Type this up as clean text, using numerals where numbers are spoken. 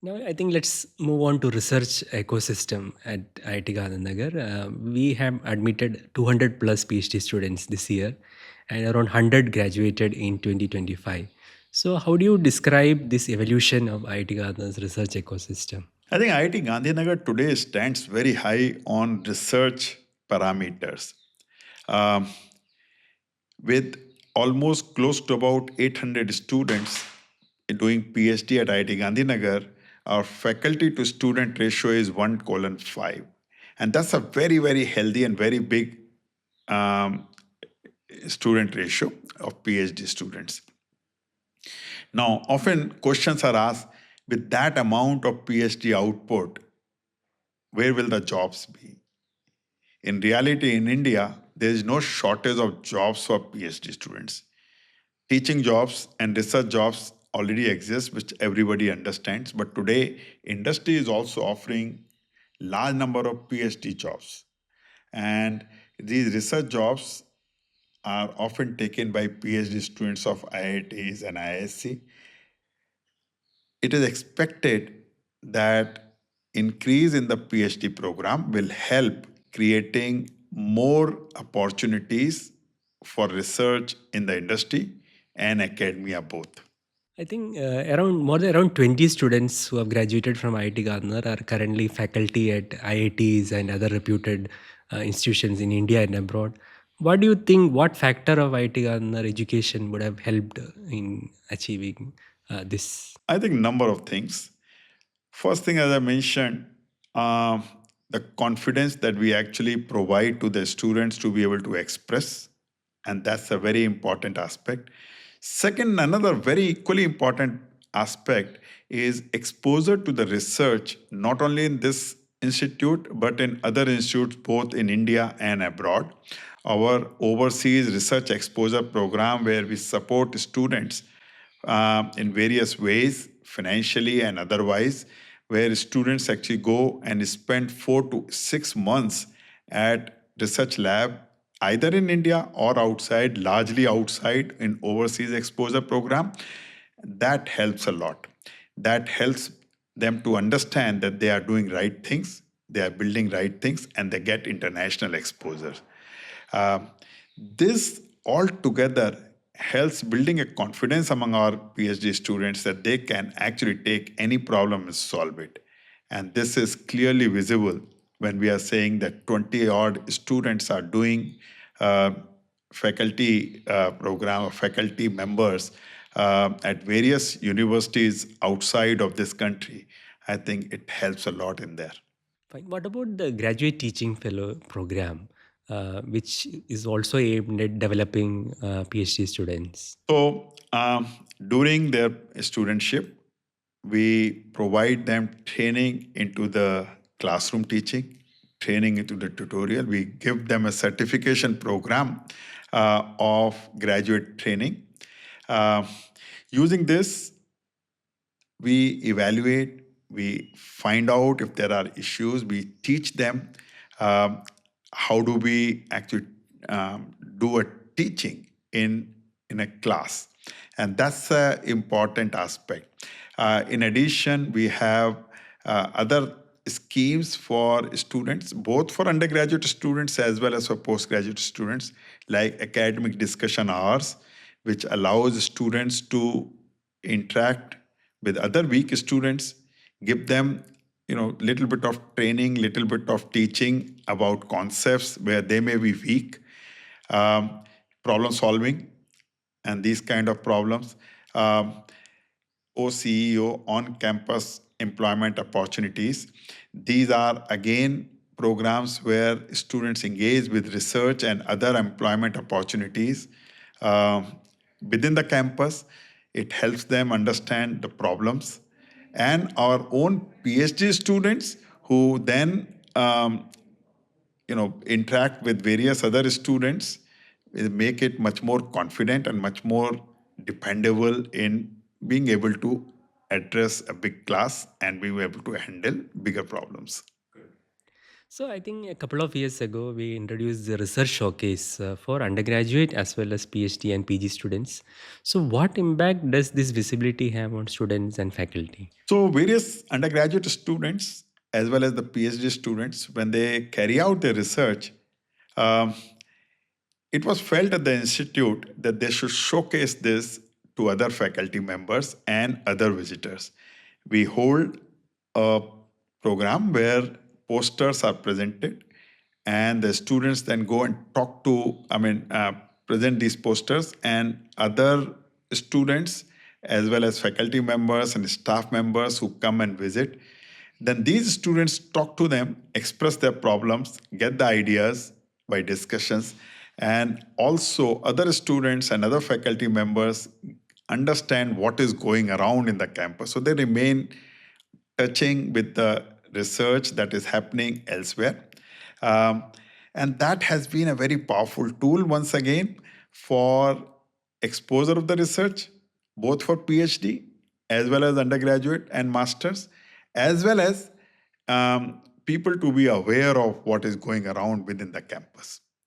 Now, I think let's move on to research ecosystem at IIT Gandhinagar. We have admitted 200 plus PhD students this year, and around 100 graduated in 2025. So, how do you describe this evolution of IIT Gandhinagar's research ecosystem? I think IIT Gandhinagar today stands very high on research parameters. Um, with almost close to about 800 students doing PhD at IIT Gandhinagar, our faculty to student ratio is 1:5. And that's a very, very healthy and very big um, student ratio of PhD students. Now, often questions are asked with that amount of PhD output, where will the jobs be? In reality, in India, there is no shortage of jobs for PhD students. Teaching jobs and research jobs already exist, which everybody understands. But today, industry is also offering large number of PhD jobs. And these research jobs are often taken by PhD students of IITs and ISC. It is expected that increase in the PhD program will help creating more opportunities for research in the industry and academia both. I think around 20 students who have graduated from IIT Gandhinagar are currently faculty at IITs and other reputed institutions in India and abroad. What do you think? What factor of IIT Gandhinagar education would have helped in achieving this? I think number of things. First thing, as I mentioned, uh, the confidence that we actually provide to the students to be able to express, and that's a very important aspect. Second, another very equally important aspect is exposure to the research, not only in this institute, but in other institutes, both in India and abroad. Our overseas research exposure program, where we support students in various ways, financially and otherwise, where students actually go and spend 4 to 6 months at research lab, either in India or outside, largely outside in overseas exposure program. That helps a lot. That helps them to understand that they are doing right things, they are building right things, and they get international exposure. Uh, this all together helps building a confidence among our PhD students that they can actually take any problem and solve it. And this is clearly visible when we are saying that 20 odd students are doing uh, faculty program or faculty members at various universities outside of this country. I think it helps a lot in there. Fine. What about the graduate teaching fellow program, which is also aimed at developing PhD students? So during their studentship, we provide them training into the classroom teaching, training into the tutorial. We give them a certification program of graduate training. Uh, Using this, we evaluate, we find out if there are issues, we teach them um, how do we actually do a teaching in a class, and that's an important aspect. In addition, we have other schemes for students, both for undergraduate students as well as for postgraduate students, like academic discussion hours, which allows students to interact with other weak students, give them little bit of training, little bit of teaching about concepts where they may be weak, um, problem solving and these kind of problems. um, OCEO, on campus employment opportunities. These are again programs where students engage with research and other employment opportunities within the campus. It helps them understand the problems. And our own PhD students who then interact with various other students will make it much more confident and much more dependable in being able to address a big class and being able to handle bigger problems. So I think a couple of years ago we introduced the research showcase for undergraduate as well as PhD and PG students. So what impact does this visibility have on students and faculty? So, various undergraduate students as well as the PhD students, when they carry out their research, um, it was felt at the institute that they should showcase this to other faculty members and other visitors. We hold a program where posters are presented, and the students then go and talk to, present these posters, and other students as well as faculty members and staff members who come and visit. Then these students talk to them, express their problems, get the ideas by discussions, and also other students and other faculty members understand what is going around in the campus. So they remain touching with the research that is happening elsewhere. Um, and that has been a very powerful tool, once again, for exposure of the research, both for PhD as well as undergraduate and masters, as well as people to be aware of what is going around within the campus.